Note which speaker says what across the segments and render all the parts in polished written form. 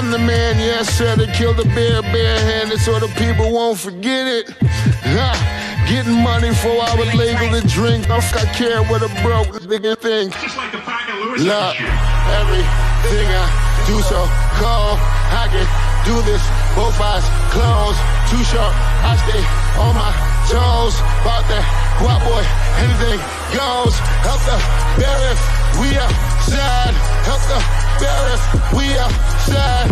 Speaker 1: I'm the man, yes sir, that killed the bear barehanded so the people won't forget it. Getting money for our legal to drink. I care what a broke nigga thinks.
Speaker 2: Just like the pack of Lewis.
Speaker 1: Look, everything I do so cold. I can do this, both eyes closed. Too short, I stay on my toes. About that guap boy, anything goes. Help the bear if we outside. Help the bear if we outside.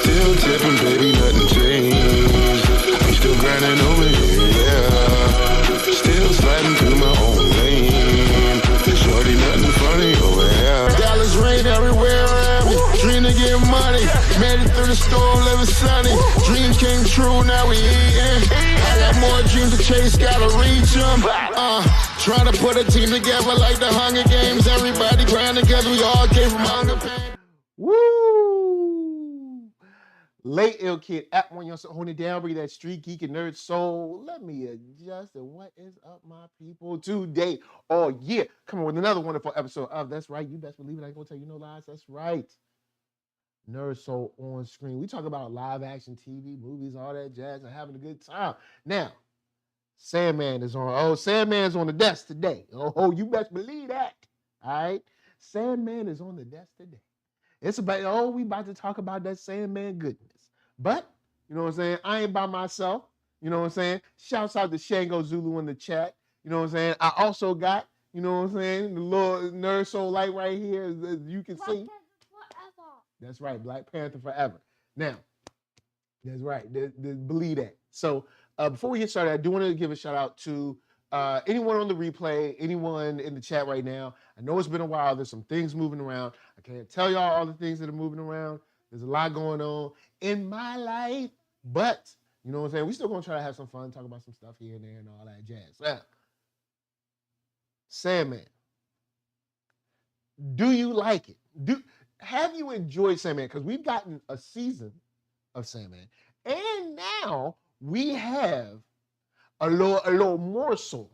Speaker 1: Still tipping, baby, nothing changed. We still grinding over here, yeah. Still sliding through my own lane. Shorty, nothing funny over here. Dallas rain everywhere around me. Dream to get money. Made it through the storm, living sunny. Dreams came true, now we eating. I got more dreams to chase, gotta reach them. Trying to put a team together like the Hunger Games. Everybody grinding cause we all came from hunger pain.
Speaker 3: Woo! Late Ill Kid at OneYoungsta, holding it down, bringing that StreetGeek and NERDSoul. Let me adjust. And what is up, my people, today? Oh, yeah. Coming with another wonderful episode of That's Right. You best believe it. I ain't gonna tell you no lies. That's right. NERDSoul on screen. We talk about live action TV, movies, all that jazz, and having a good time. Now, Sandman is on. Oh, Sandman's on the desk today. Oh, you best believe that. All right. Sandman is on the desk today. It's about, we about to talk about that Sandman goodness. But, you know what I'm saying? I ain't by myself. You know what I'm saying? Shouts out to Shango Zulu in the chat. You know what I'm saying? I also got, you know what I'm saying, the little NERDSoul light right here, as you can see.
Speaker 4: Forever.
Speaker 3: That's right, Black Panther forever. Now, that's right, believe that. So before we get started, I do want to give a shout out to anyone on the replay, anyone in the chat right now. I know it's been a while. There's some things moving around. I can't tell y'all all the things that are moving around. There's a lot going on in my life, but you know what I'm saying? We still gonna try to have some fun, talk about some stuff here and there and all that jazz. Now, Sandman, do you like it? Have you enjoyed Sandman? Because we've gotten a season of Sandman, and now we have a little morsel,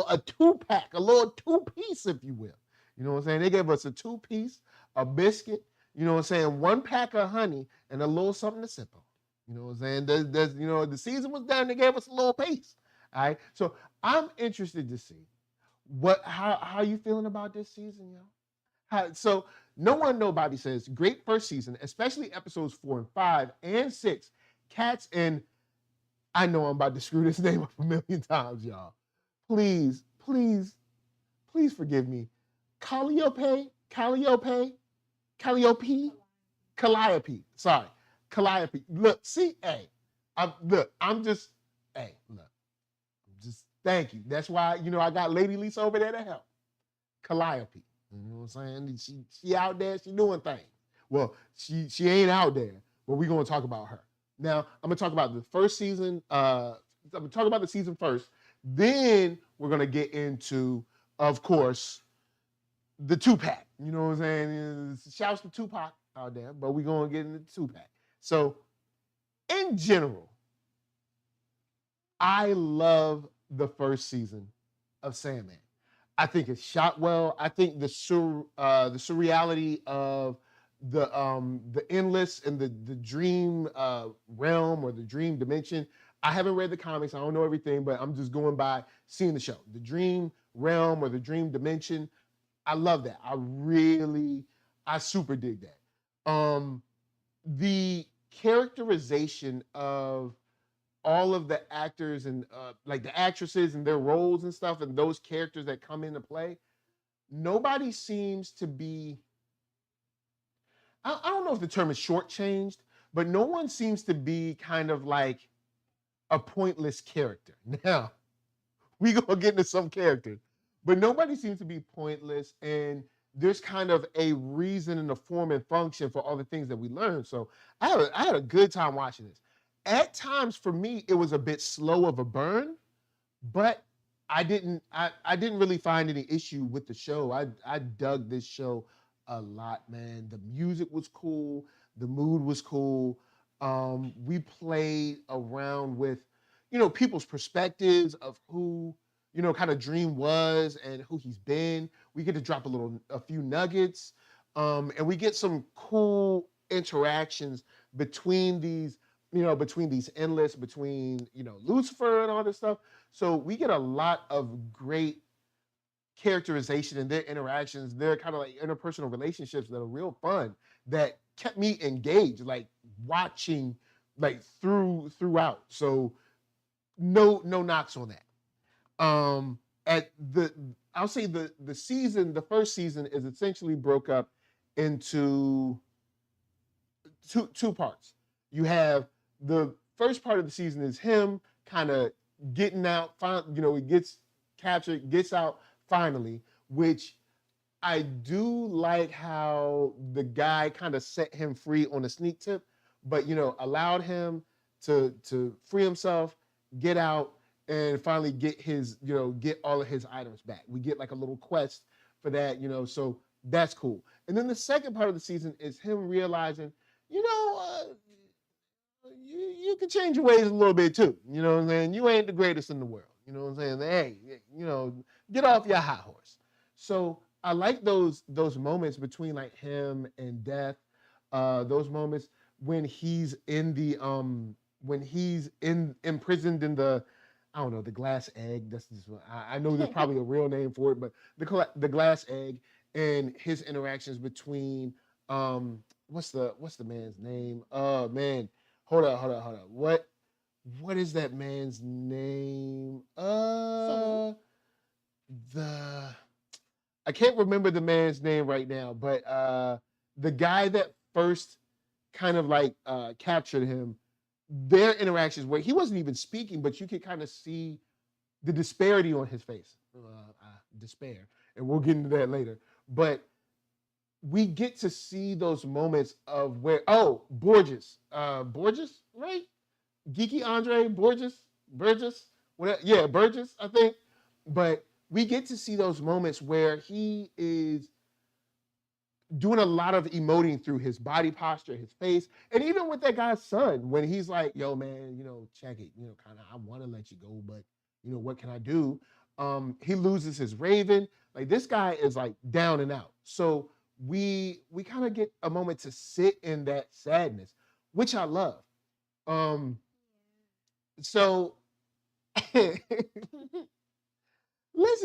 Speaker 3: a two-pack, a little two-piece, if you will. You know what I'm saying? They gave us a two-piece, a biscuit, you know what I'm saying, one pack of honey, and a little something to sip on. You know what I'm saying? You know, the season was done, they gave us a little piece. All right. So I'm interested to see how you feeling about this season, yo? So No One Nobody says, great first season, especially episodes 4 and 5 and 6. Cats and I know I'm about to screw this name up a million times, y'all. Please, please, please forgive me. Calliope. Sorry, Calliope. Look, see, hey, just thank you. That's why, you know, I got Lady Lisa over there to help. Calliope. You know what I'm saying? She out there, she doing things. Well, she ain't out there, but we're gonna talk about her. Now, I'm going to talk about the first season. I'm going to talk about the season first. Then we're going to get into, of course, the two-pack. You know what I'm saying? Shouts to Tupac out there, but we're going to get into the two-pack. So, in general, I love the first season of Sandman. I think it's shot well. I think the surreality of the endless and the dream realm or the dream dimension. I haven't read the comics. I don't know everything, but I'm just going by seeing the show. The dream realm or the dream dimension. I love that. I super dig that. The characterization of all of the actors and like the actresses and their roles and stuff and those characters that come into play, nobody seems to be, I don't know if the term is shortchanged, but no one seems to be kind of like a pointless character. Now, we gonna get into some characters, but nobody seems to be pointless, and there's kind of a reason and a form and function for all the things that we learned. So I had a good time watching this. At times, for me, it was a bit slow of a burn, but I didn't really find any issue with the show. I dug this show a lot, man. The music was cool. The mood was cool. We played around with, you know, people's perspectives of who, you know, kind of Dream was and who he's been. We get to drop a few nuggets, and we get some cool interactions between these, between these endless, between, Lucifer and all this stuff. So we get a lot of great characterization in their interactions, their kind of like interpersonal relationships that are real fun, that kept me engaged, like watching like throughout. So no knocks on that. At the I'll say the first season is essentially broke up into two parts. You have the first part of the season is him kind of getting out, he gets captured, gets out finally, which I do like how the guy kind of set him free on a sneak tip, but allowed him to free himself, get out, and finally get get all of his items back. We get like a little quest for that, so that's cool. And then the second part of the season is him realizing, you can change your ways a little bit too. You know what I'm saying? You ain't the greatest in the world. You know what I'm saying? Hey, get off your high horse. So I like those moments between like him and Death. Those moments when he's in the imprisoned in the, I don't know, the glass egg. That's just, I know there's probably a real name for it, but the glass egg and his interactions between what's the man's name? Oh man, hold on. What is that man's name? I can't remember the man's name right now, but the guy that first kind of like captured him, their interactions where he wasn't even speaking, but you could kind of see the disparity on his face. Despair. And we'll get into that later. But we get to see those moments of where, Borges, right? Geeky Andre Burgess, whatever. Yeah, Burgess, I think. But we get to see those moments where he is doing a lot of emoting through his body posture, his face, and even with that guy's son, when he's like, yo, man, check it, kind of, I want to let you go, but, what can I do? He loses his Raven. Like, this guy is like down and out. So we kind of get a moment to sit in that sadness, which I love. So let's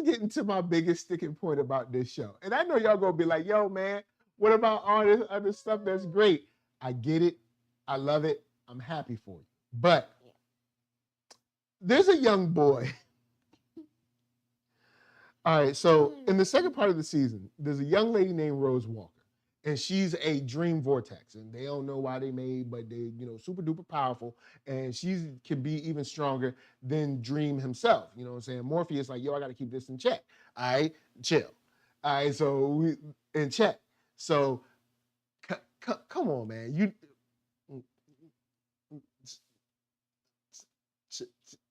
Speaker 3: get into my biggest sticking point about this show. And I know y'all gonna be like, yo, man, what about all this other stuff that's great? I get it. I love it. I'm happy for you. But there's a young boy. All right, so in the second part of the season, there's a young lady named Rose Walker. And she's a dream vortex. And they don't know why they made, but they, super duper powerful. And she can be even stronger than Dream himself. You know what I'm saying? Morpheus like, yo, I got to keep this in check. All right, chill. All right, so we in check. So come on, man.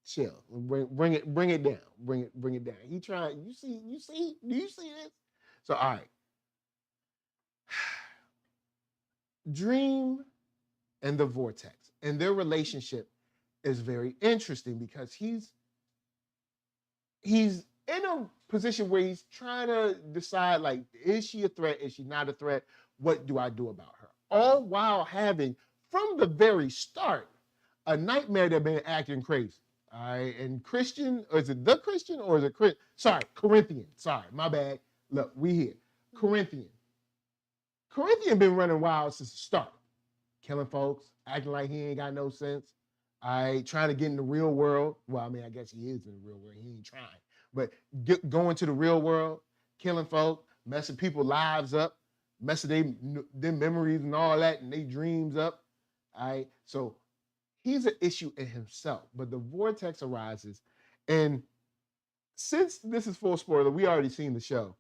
Speaker 3: Chill. Bring it down. Bring it down. He trying. Do you see this? So all right. Dream and the Vortex and their relationship is very interesting because he's in a position where he's trying to decide, like, is she a threat? Is she not a threat? What do I do about her? All while having, from the very start, a nightmare that been acting crazy. All right, and Christian, or is it the Christian or is it Corinthian? Sorry, my bad. Look, we here. Corinthian been running wild since the start. Killing folks, acting like he ain't got no sense. Trying to get in the real world. Well, I mean, I guess he is in the real world. He ain't trying. But going to the real world, killing folk, messing people's lives up, messing their memories and all that, and their dreams up. All right, so he's an issue in himself. But the vortex arises. And since this is full spoiler, we already seen the show.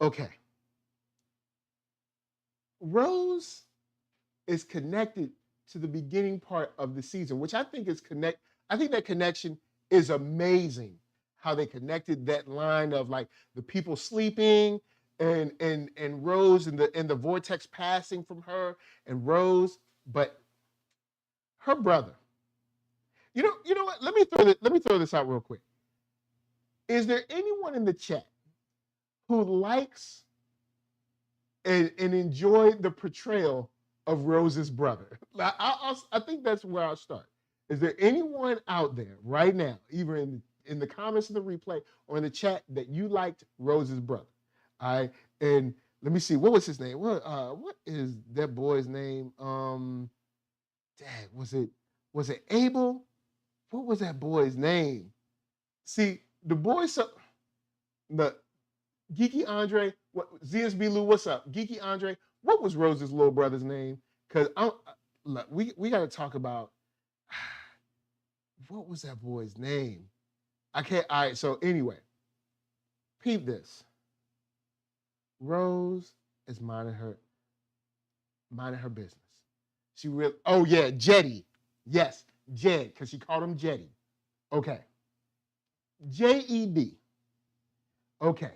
Speaker 3: Okay. Rose is connected to the beginning part of the season, which I think I think that connection is amazing. How they connected that line of like the people sleeping and Rose and the vortex passing from her and Rose, but her brother. You know what? Let me throw this out real quick. Is there anyone in the chat who likes and enjoyed the portrayal of Rose's brother? I think that's where I'll start. Is there anyone out there right now, either in the comments of the replay or in the chat, that you liked Rose's brother? All right, and let me see, what was his name? What is that boy's name? Dad, was it Abel? What was that boy's name? See, the boy, the Geeky Andre, ZSB Lou, what's up? Geeky Andre, what was Rose's little brother's name? Because we got to talk about, what was that boy's name? I can't. All right, so anyway, peep this. Rose is minding her business. She really, oh yeah, Jetty. Yes, Jed, because she called him Jetty. Okay. Jed. Okay.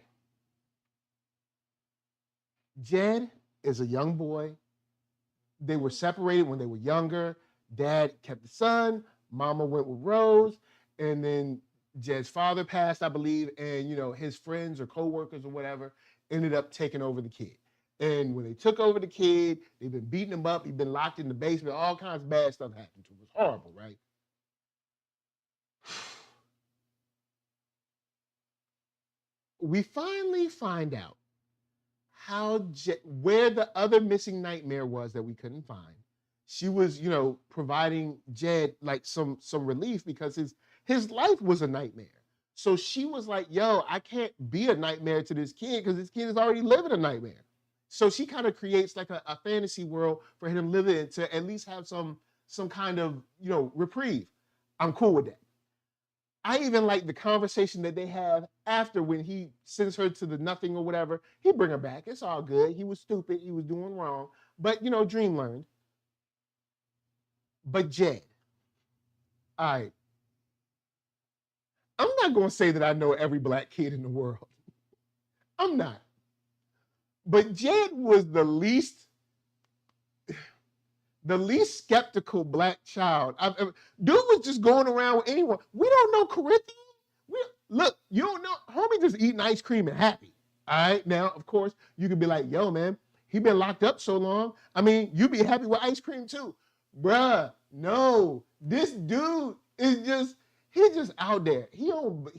Speaker 3: Jed is a young boy. They were separated when they were younger. Dad kept the son. Mama went with Rose. And then Jed's father passed, I believe. And, his friends or co-workers or whatever ended up taking over the kid. And when they took over the kid, they've been beating him up. He's been locked in the basement. All kinds of bad stuff happened to him. It was horrible, right? We finally find out where the other missing nightmare was that we couldn't find. She was, providing Jed like some relief because his life was a nightmare. So she was like, yo, I can't be a nightmare to this kid because this kid is already living a nightmare. So she kind of creates like a fantasy world for him to live in, to at least have some kind of, reprieve. I'm cool with that. I even like the conversation that they have after, when he sends her to the nothing or whatever. He bring her back. It's all good. He was stupid. He was doing wrong. But, dream learned. But Jed, all right. I'm not going to say that I know every black kid in the world. I'm not. But Jed was the least skeptical black child I've ever. Dude was just going around with anyone. We don't know Corinthian. Look, you don't know. Homie just eating ice cream and happy. All right. Now, of course, you could be like, yo, man, he been locked up so long. I mean, you be happy with ice cream too. Bruh, no. This dude is he's just out there. He don't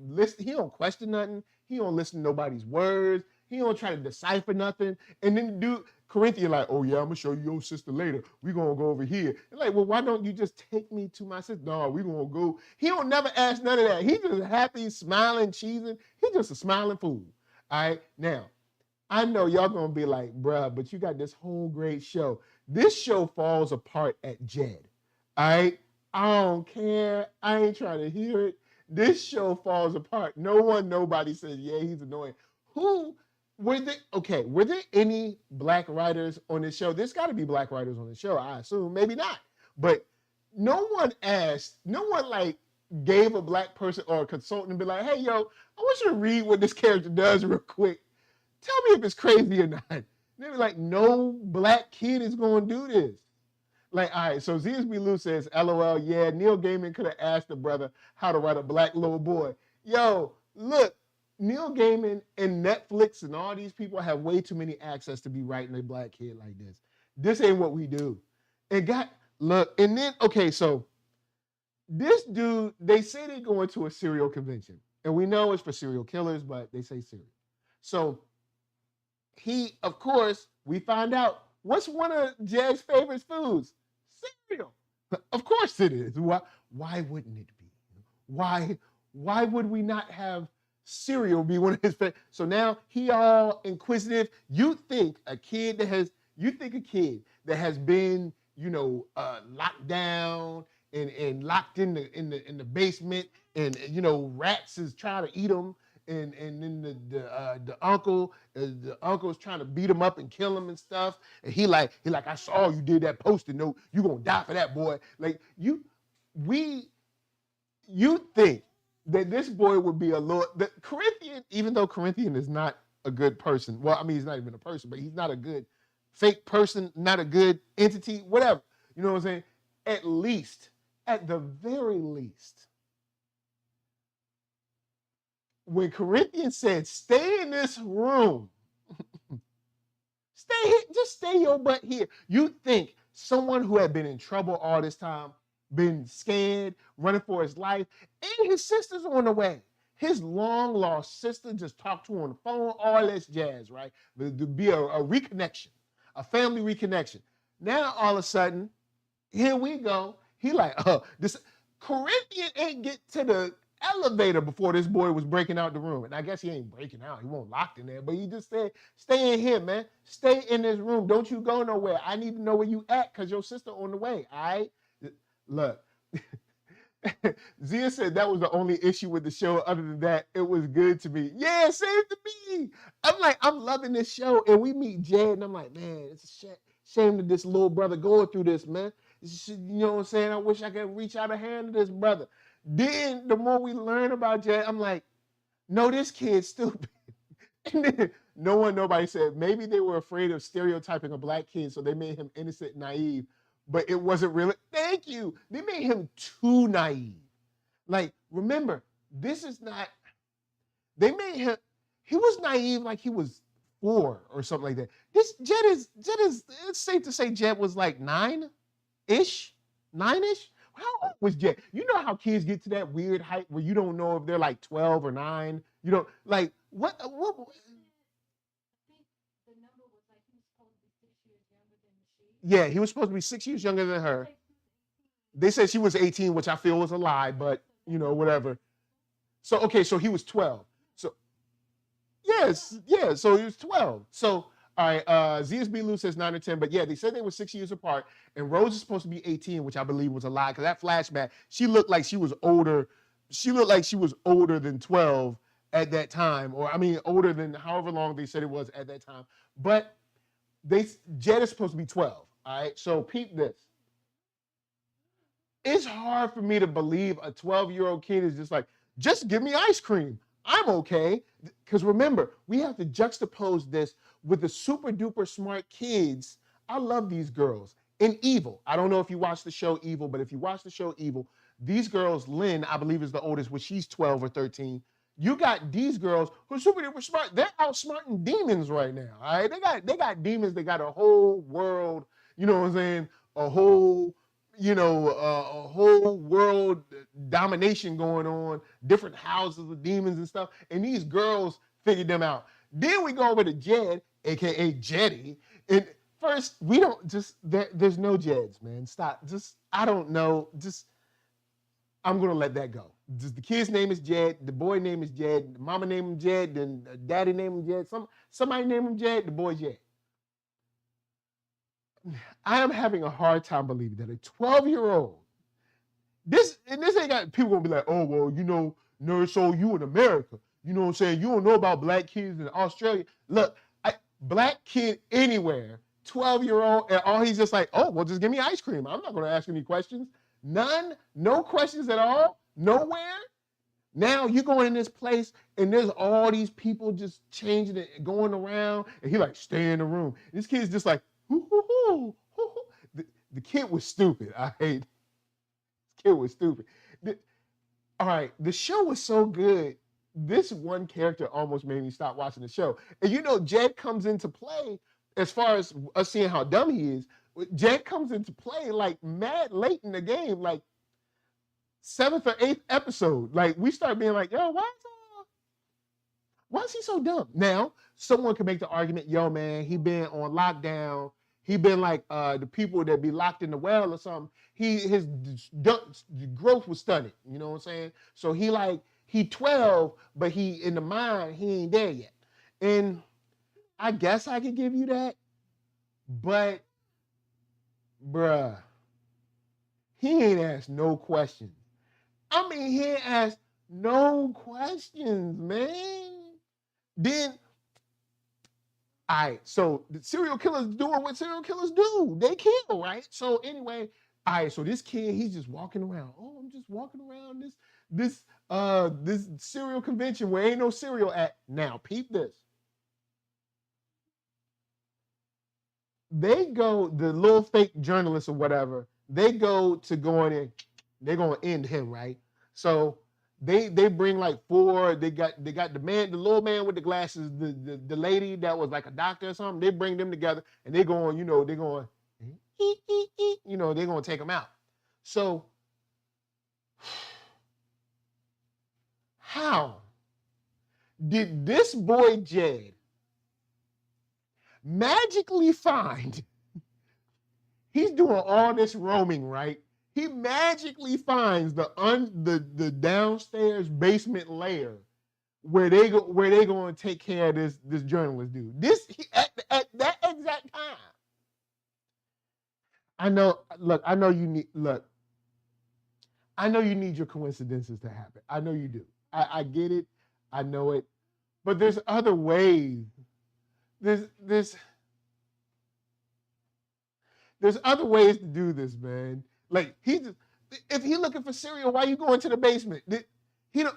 Speaker 3: listen, he don't question nothing. He don't listen to nobody's words. He don't try to decipher nothing. And then dude, Corinthian like, oh yeah, I'm gonna show you your sister later. We gonna go over here. And like, well, why don't you just take me to my sister? No, we gonna go. He don't never ask none of that. He just happy, smiling, cheesing. He just a smiling fool. All right, now, I know y'all gonna be like, bruh, but you got this whole great show. This show falls apart at Jed. All right, I don't care. I ain't trying to hear it. This show falls apart. Nobody says, yeah, he's annoying. Were there any black writers on this show? There's got to be black writers on the show, I assume. Maybe not. But no one like gave a black person or a consultant and be like, hey, yo, I want you to read what this character does real quick. Tell me if it's crazy or not. And they were like, no black kid is going to do this. Like, all right, so ZSB Lou says, LOL, yeah, Neil Gaiman could have asked the brother how to write a black little boy. Yo, look, Neil Gaiman and Netflix and all these people have way too many access to be writing a black kid like this. This ain't what we do. And then, okay, so this dude, they say they're going to a serial convention. And we know it's for serial killers, but they say serial. So of course, we find out, what's one of Jed's favorite foods? Cereal. Of course it is. Why wouldn't it be? Why would we not have cereal be one of his favorites? So now he all inquisitive. You think a kid that has been, locked down and locked in the basement, and rats is trying to eat him, and then the uncle's trying to beat him up and kill him and stuff, and he like I saw you did that Post-it note, you gonna die for that, boy. Like you think that this boy would be that Corinthian, even though Corinthian is not a good person. Well, I mean, he's not even a person, but he's not a good fake person, not a good entity, whatever. You know what I'm saying? At the very least, when Corinthian said, stay in this room, just stay your butt here. You think someone who had been in trouble all this time, been scared, running for his life, and his sister's on the way. His long lost sister just talked to him on the phone, all this jazz, right? To be a reconnection, a family reconnection. Now all of a sudden, here we go. He like, this Corinthian ain't get to the elevator before this boy was breaking out the room. And I guess he ain't breaking out. He won't locked in there. But he just said, stay in here, man. Stay in this room. Don't you go nowhere. I need to know where you at because your sister on the way. All right? Look. Zia said that was the only issue with the show. Other than that, it was good to me. Yeah, same to me. I'm like, I'm loving this show. And we meet Jed, and I'm like, man, it's a shame that this little brother going through this, man. You know what I'm saying? I wish I could reach out a hand to this brother. Then the more we learn about Jed, I'm like, no, this kid's stupid. And then nobody said maybe they were afraid of stereotyping a black kid, so they made him innocent, naive. But it wasn't really. Thank you. They made him too naive. Like, remember, this is not. They made him. He was naive like he was 4 or something like that. This Jed is. It's safe to say Jed was like 9-ish. How old was Jed? You know how kids get to that weird height where you don't know if they're like 12 or 9. You don't like what?
Speaker 2: I think the number was like he was supposed to be 6 years younger than she.
Speaker 3: Yeah, he was supposed to be 6 years younger than her. They said she was 18, which I feel was a lie, but you know, whatever. So okay, so he was 12. So yes, yeah, so he was 12. So all right, ZSB Lou says 9 or 10, but yeah, they said they were 6 years apart, and Rose is supposed to be 18, which I believe was a lie, because that flashback, she looked like she was older. She looked like she was older than 12 at that time, or I mean, older than however long they said it was at that time. But Jed is supposed to be 12. All right, so peep this. It's hard for me to believe a 12-year-old kid is just like, just give me ice cream. I'm okay. Because remember, we have to juxtapose this with the super duper smart kids. I love these girls. In Evil, I don't know if you watch the show Evil, but if you watch the show Evil, these girls, Lynn, I believe is the oldest, which she's 12 or 13. You got these girls who are super duper smart. They're outsmarting demons right now. All right, they got demons. They got a whole world. You know what I'm saying? A whole world domination going on. Different houses of demons and stuff. And these girls figured them out. Then we go over to Jed, aka Jetty, and first we don't just there's no Jeds, man. Stop. Just I don't know. Just I'm gonna let that go. Just the kid's name is Jed, the boy name is Jed, the mama named him Jed, then daddy named him Jed, somebody named him Jed, the boy Jed. I am having a hard time believing that a 12-year-old, this ain't got people gonna be like, oh well, you know, NERDSoul, you in America. You know what I'm saying? You don't know about black kids in Australia. Look, black kid anywhere, 12-year-old, and all he's just like, oh, well, just give me ice cream. I'm not gonna ask any questions. None, no questions at all. Nowhere. Now you're going in this place and there's all these people just changing it, going around, and he like, stay in the room. This kid's just like, hoo, hoo, hoo, hoo, hoo. The kid was stupid. I hate. This kid was stupid. All right, the show was so good. This one character almost made me stop watching the show. And you know, Jed comes into play as far as us seeing how dumb he is. Jed comes into play like mad late in the game, like 7th or 8th episode. Like we start being like, yo, why is he so dumb? Now, someone can make the argument, yo, man, he been on lockdown. He been like the people that be locked in the well or something. His growth was stunted. You know what I'm saying? So he 12, but he in the mind, he ain't there yet. And I guess I could give you that, but bruh, he ain't asked no questions. I mean, he ain't asked no questions, man. Then, all right, so the serial killer's doing what serial killers do. They kill, right? So anyway, all right, so this kid, he's just walking around. Oh, I'm just walking around this cereal convention where ain't no cereal at. Now, peep this. They go, the little fake journalists or whatever, they go to going in, they're going to end him, right? So They bring like 4. They got the little man with the glasses, the lady that was like a doctor or something. They bring them together and they're going, they're going, they're gonna take them out. So how did this boy Jed magically find? He's doing all this roaming, right? He magically finds the downstairs basement layer where they going to take care of this journalist dude. At that exact time. I know you need your coincidences to happen. I know you do. I get it. I know it. But there's other ways. There's other ways to do this, man. Like if he looking for cereal, why you going to the basement? He done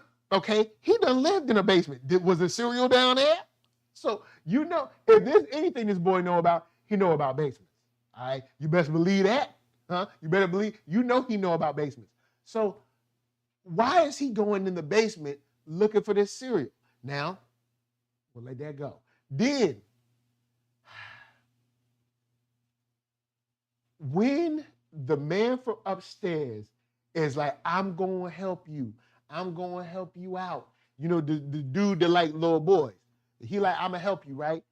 Speaker 3: lived in a basement. Was there cereal down there? So if there's anything this boy know about, he know about basements. All right, you best believe that, huh? You better believe he know about basements. So why is he going in the basement looking for this cereal? Now, we'll let that go. Then, when the man from upstairs is like, I'm going to help you. I'm going to help you out. The dude that like little boys. He like, I'm going to help you, right?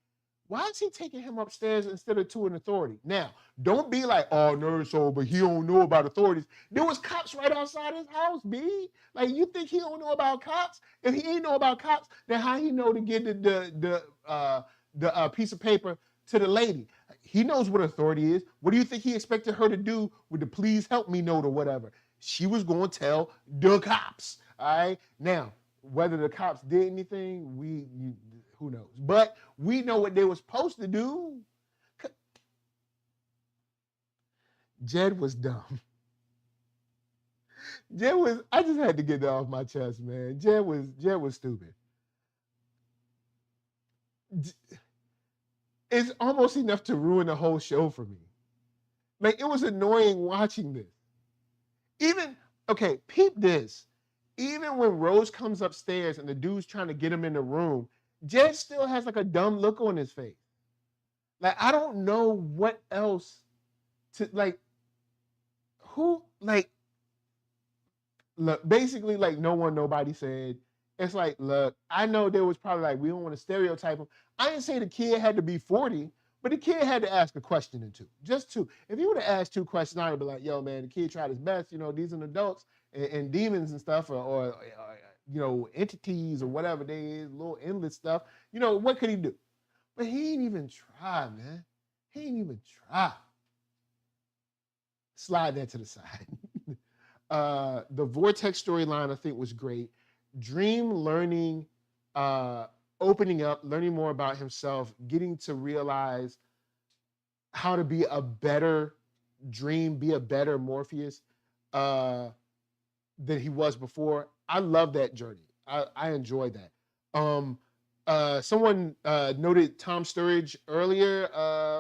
Speaker 3: Why is he taking him upstairs instead of to an authority? Now, don't be like, oh, NERDSoul, but he don't know about authorities. There was cops right outside his house, B. Like, you think he don't know about cops? If he ain't know about cops, then how he know to get the piece of paper to the lady? He knows what authority is. What do you think he expected her to do with the please help me note or whatever? She was going to tell the cops, all right? Now, whether the cops did anything, who knows? But we know what they were supposed to do. Jed was dumb. I just had to get that off my chest, man. Jed was stupid. It's almost enough to ruin the whole show for me. Like, it was annoying watching this. Peep this. Even when Rose comes upstairs and the dude's trying to get him in the room, Jed still has like a dumb look on his face. Like, I don't know what else to look, basically like nobody said. It's like, look, I know there was probably like, we don't want to stereotype him. I didn't say the kid had to be 40, but the kid had to ask a question or two, just two. If he would have asked 2 questions, I would be like, yo, man, the kid tried his best. These are adults and demons and stuff, or entities or whatever they is, little endless stuff. What could he do? But he ain't even try, man. He ain't even try. Slide that to the side. The Vortex storyline, I think, was great. Dream learning, opening up, learning more about himself, getting to realize how to be a better Dream, be a better Morpheus than he was before. I love that journey. I enjoyed that. Someone noted Tom Sturridge earlier.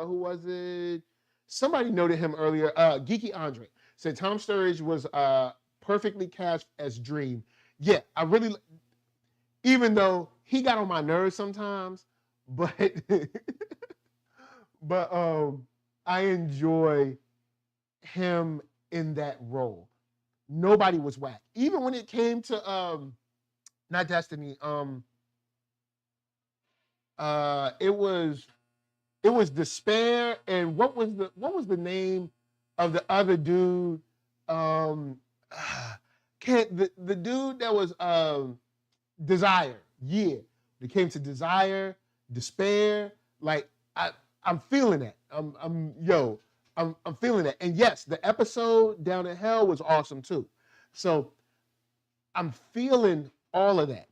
Speaker 3: Who was it? Somebody noted him earlier. Geeky Andre said Tom Sturridge was perfectly cast as Dream. Yeah, I really, even though he got on my nerves sometimes, but I enjoy him in that role. Nobody was whack. Even when it came to not Destiny, it was Despair, and what was the name of the other dude? The dude that was Desire. Yeah. It came to Desire, Despair. Like, I'm feeling that. I'm feeling that. And yes, the episode Down in Hell was awesome too. So I'm feeling all of that.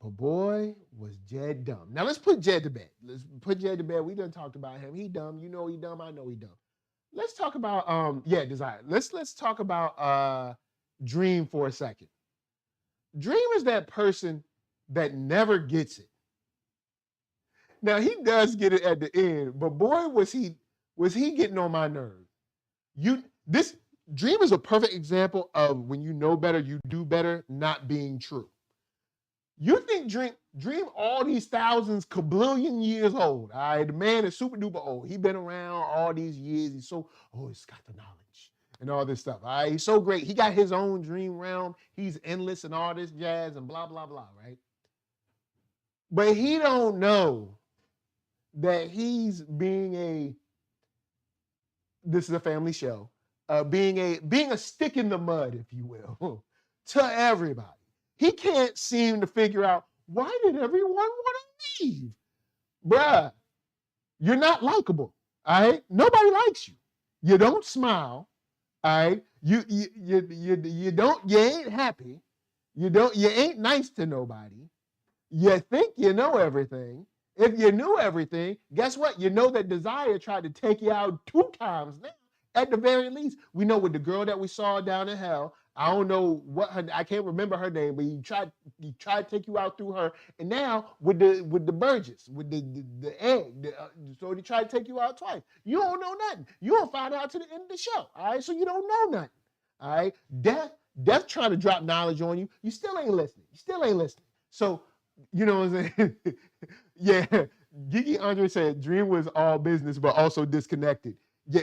Speaker 3: But boy, was Jed dumb. Now let's put Jed to bed. We done talked about him. He dumb. You know he dumb. I know he dumb. Let's talk about Desire. Let's talk about Dream for a second. Dream is that person that never gets it. Now he does get it at the end, but boy was he getting on my nerves. Dream is a perfect example of when you know better, you do better, not being true. You think Dream all these thousands, kabillion years old. All right, the man is super duper old. He been around all these years. He's got the knowledge and all this stuff. All right, he's so great. He got his own dream realm. He's endless and all this jazz and blah, blah, blah, right? But he don't know that he's this is a family show, being a stick in the mud, if you will, to everybody. He can't seem to figure out, why did everyone want to leave? Bruh, you're not likable, all right? Nobody likes you. You don't smile, all right? You ain't happy. You ain't nice to nobody. You think you know everything. If you knew everything, guess what? You know that desire tried to take you out 2 times now. At the very least, we know with the girl that we saw down in hell, I don't know I can't remember her name, but he tried to take you out through her. And now with the Burgess, with the egg, so he tried to take you out twice. You don't know nothing. You don't find out to the end of the show. All right, so you don't know nothing. All right, death trying to drop knowledge on you. You still ain't listening. So you know what I'm saying? Yeah, Geeky Andre said Dream was all business, but also disconnected. Yeah.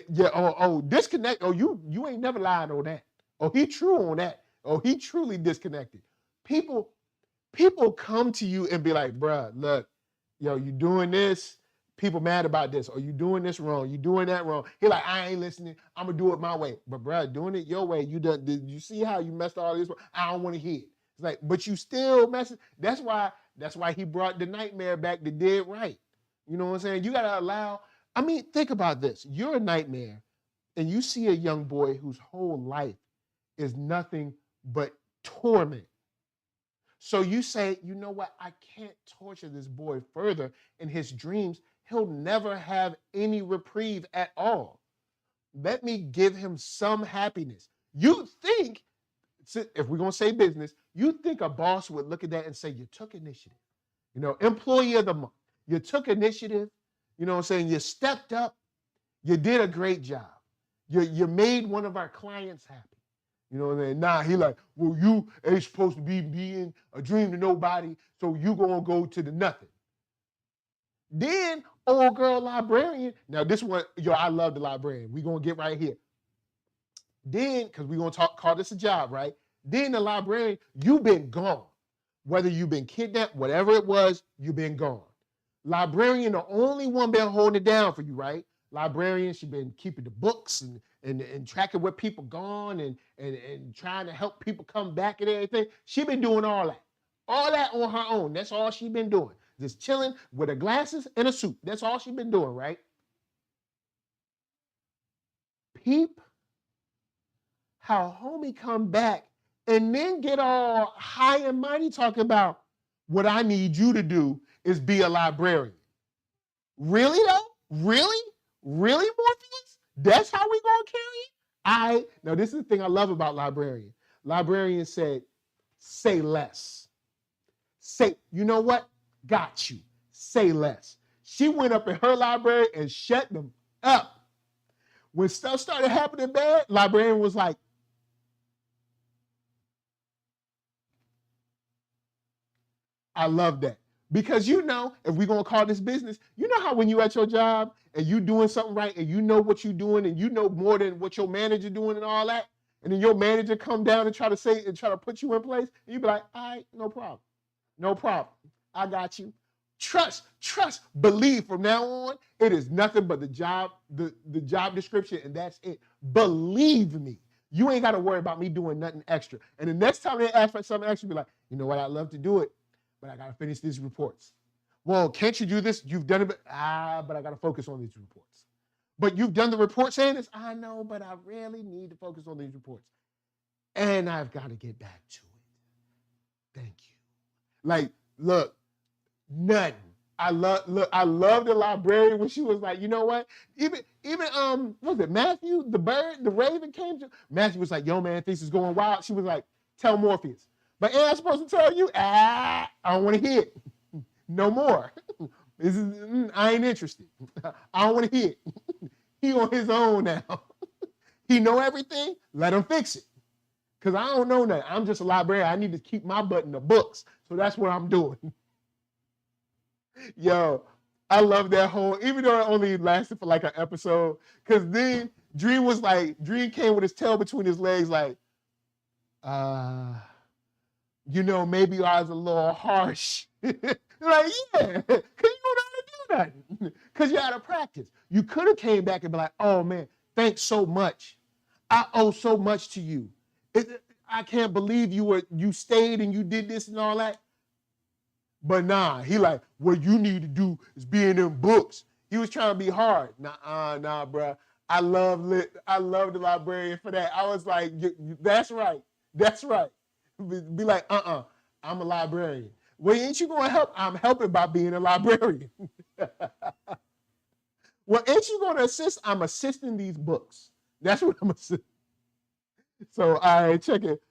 Speaker 3: Disconnect. Oh, you ain't never lied on that. Oh, he true on that. Oh, he truly disconnected. People come to you and be like, bruh, look, you doing this. People mad about this. Or you doing this wrong. You doing that wrong. He like, I ain't listening. I'm gonna do it my way. But bruh, doing it your way, did you see how you messed all this? I don't want to hear it. It's like, but you still messing. That's why he brought the nightmare back that did right. You know what I'm saying? You gotta allow. I mean, think about this. You're a nightmare, and you see a young boy whose whole life is nothing but torment. So you say, you know what? I can't torture this boy further in his dreams. He'll never have any reprieve at all. Let me give him some happiness. You think, if we're going to say business, you think a boss would look at that and say, you took initiative. Employee of the month. You took initiative. You know what I'm saying? You stepped up. You did a great job. You made one of our clients happy. You know what I'm saying? Nah, he like, well, you ain't supposed to be being a dream to nobody, so you gonna go to the nothing. Then, old girl librarian. Now, this one, I love the librarian. We gonna get right here. Then, because we gonna call this a job, right? Then the librarian, you been gone. Whether you've been kidnapped, whatever it was, you've been gone. Librarian, the only one been holding it down for you, right? Librarian, she been keeping the books and tracking where people gone and trying to help people come back and everything. She been doing all that on her own. That's all she been doing. Just chilling with her glasses and a suit. That's all she been doing, right? Peep how homie come back and then get all high and mighty talking about what I need you to do is be a librarian. Really though? Really? Really, Morpheus? That's how we gonna carry it? Now this is the thing I love about librarian. Librarian said, say less. You know what? Got you. Say less. She went up in her library and shut them up. When stuff started happening bad, librarian was like, I love that. Because if we're going to call this business, you know how when you at your job and you doing something right and you know what you're doing and you know more than what your manager doing and all that, and then your manager come down and try to put you in place, and you be like, all right, no problem. No problem. I got you. Trust, believe from now on, it is nothing but the job description, and that's it. Believe me. You ain't got to worry about me doing nothing extra. And the next time they ask for something extra, be like, you know what, I'd love to do it, but I got to finish these reports. Well, can't you do this? You've done it, but I got to focus on these reports. But you've done the report saying this? I know, but I really need to focus on these reports. And I've got to get back to it. Thank you. Like, look, nothing. I love the librarian when she was like, you know what? Even was it Matthew, the bird, the raven came to Matthew was like, yo man, things is going wild. She was like, tell Morpheus. But am I supposed to tell you? I don't want to hear it. No more. I ain't interested. I don't want to hear it. He on his own now. He know everything, let him fix it. Because I don't know that. I'm just a librarian. I need to keep my butt in the books. So that's what I'm doing. Yo, I love that whole, even though it only lasted for like an episode, because then Dream came with his tail between his legs like, maybe I was a little harsh. Like, yeah, because you don't know how to do that. Because you out of practice. You could have came back and be like, oh man, thanks so much. I owe so much to you. I can't believe you stayed and you did this and all that. But nah, he like, what you need to do is be in them books. He was trying to be hard. Nah, bro. I love the librarian for that. I was like, that's right. That's right. Be like, I'm a librarian. Well, ain't you gonna help? I'm helping by being a librarian. Well, ain't you gonna assist? I'm assisting these books. That's what I'm assisting. So, all right, check it.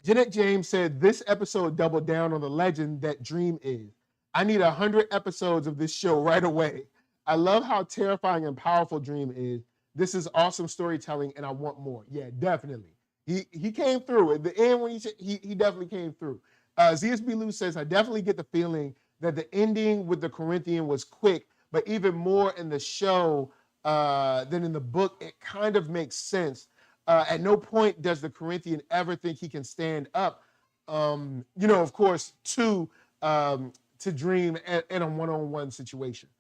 Speaker 3: Jeanette James said, this episode doubled down on the legend that Dream is. I need 100 episodes of this show right away. I love how terrifying and powerful Dream is. This is awesome storytelling, and I want more. Yeah, definitely. He came through. At the end, when he definitely came through. ZSB Lou says, I definitely get the feeling that the ending with the Corinthian was quick, but even more in the show than in the book, it kind of makes sense. At no point does the Corinthian ever think he can stand up, of course, to Dream in a one-on-one situation.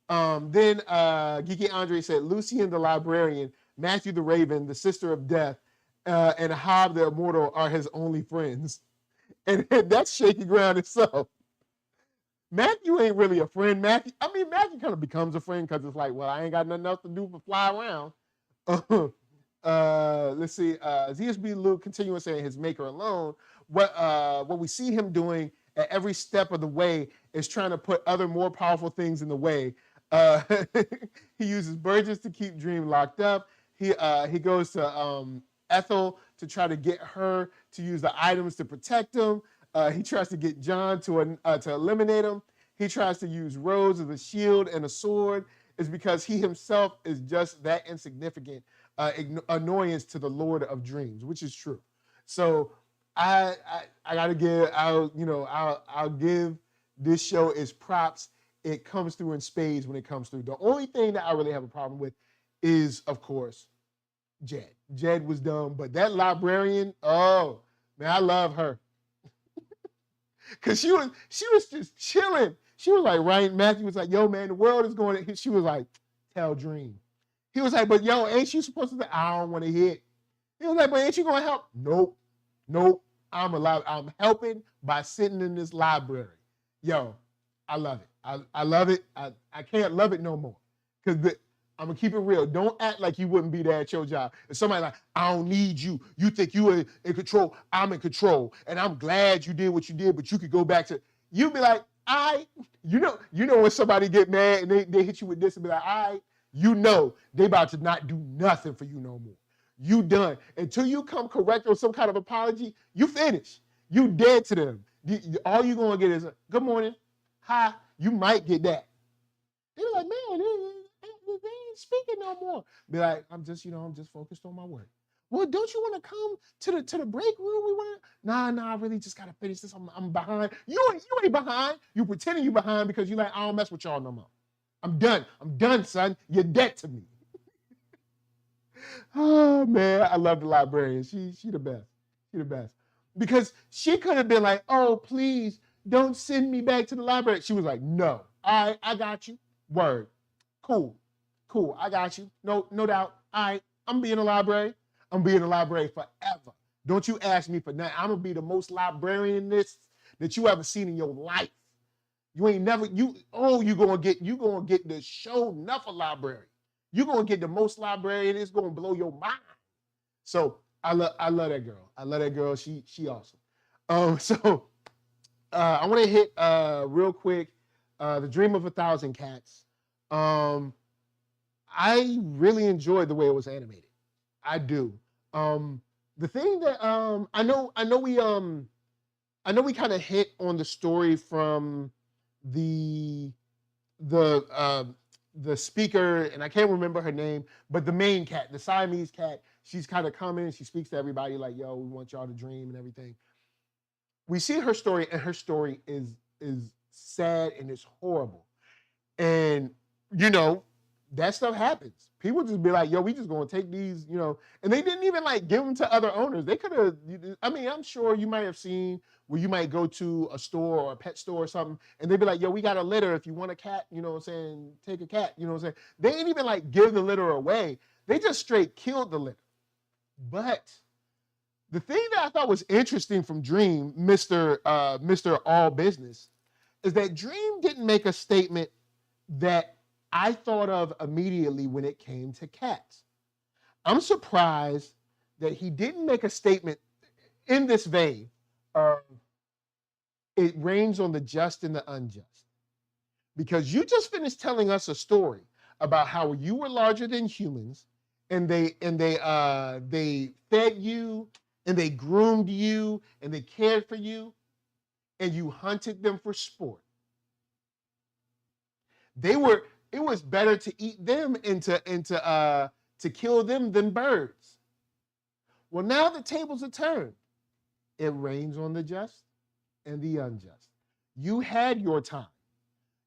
Speaker 3: Then Geeky Andre said, Lucian the Librarian, Matthew the Raven, the Sister of Death, and Hob the Immortal are his only friends. And that's shaky ground itself. Matthew ain't really a friend. Matthew kind of becomes a friend because it's like, well, I ain't got nothing else to do but fly around. Let's see. ZSB Luke continuing saying his maker alone. What we see him doing at every step of the way is trying to put other more powerful things in the way. He uses Burgess to keep Dream locked up. He goes to Ethel to try to get her to use the items to protect him. He tries to get John to eliminate him. He tries to use Rose as a shield and a sword. It's because he himself is just that insignificant annoyance to the Lord of Dreams, which is true. So I gotta give I'll give this show its props. It comes through in spades when it comes through. The only thing that I really have a problem with is, of course, Jed. Jed was dumb, but that librarian, oh man, I love her. Cause she was just chilling. She was like, right? Matthew was like, yo, man, the world is going to, she was like, tell Dream. He was like, but yo, ain't you supposed to say, I don't want to hit. He was like, but ain't you going to help? Nope. I'm helping by sitting in this library. Yo, I love it. I love it. I can't love it no more. Because I'm going to keep it real. Don't act like you wouldn't be there at your job. If somebody like, I don't need you. You think you are in control. I'm in control. And I'm glad you did what you did, but you could go back to, you'd be like, you know when somebody get mad and they hit you with this and be like, they about to not do nothing for you no more. You done. Until you come correct or some kind of apology, you finish. You dead to them. All you gonna get is a good morning, hi. You might get that. They were like, man, they ain't speaking no more. Be like, I'm just focused on my work. Well, don't you want to come to the break room? We want to. Nah, I really just gotta finish this. I'm behind. You ain't behind. You pretending you behind because you like, I don't mess with y'all no more. I'm done, son. You're dead to me. Oh man, I love the librarian. She the best. She the best. Because she could have been like, oh, please don't send me back to the library. She was like, no. All right, I got you. Word. Cool. I got you. No doubt. All right, I'm being a library. I'm being a library forever. Don't you ask me for nothing. I'm gonna be the most librarianist that you ever seen in your life. You gonna get the show enough a library. You're gonna get the most librarian. It's gonna blow your mind. So I love that girl. I love that girl. She awesome. I want to hit real quick The Dream of a Thousand Cats. I really enjoyed the way it was animated. I do. The thing that I know we kind of hit on the story from the the speaker, and I can't remember her name, but the main cat, the Siamese cat, she's kind of coming. She speaks to everybody like, "Yo, we want y'all to dream and everything." We see her story, and her story is sad and it's horrible. And you know, that stuff happens. People just be like, "Yo, we just gonna take these," you know, and they didn't even like give them to other owners. They could have. I mean, I'm sure you might have seen where you might go to a store or a pet store or something, and they'd be like, "Yo, we got a litter. If you want a cat, you know what I'm saying, take a cat." You know what I'm saying? They ain't even like give the litter away. They just straight killed the litter. But the thing that I thought was interesting from Dream, Mr. All Business, is that Dream didn't make a statement that I thought of immediately when it came to cats. I'm surprised that he didn't make a statement in this vein of it rains on the just and the unjust. Because you just finished telling us a story about how you were larger than humans, and they fed you and they groomed you and they cared for you, and you hunted them for sport. It was better to eat them and to kill them than birds. Well, now the tables are turned. It rains on the just and the unjust. You had your time.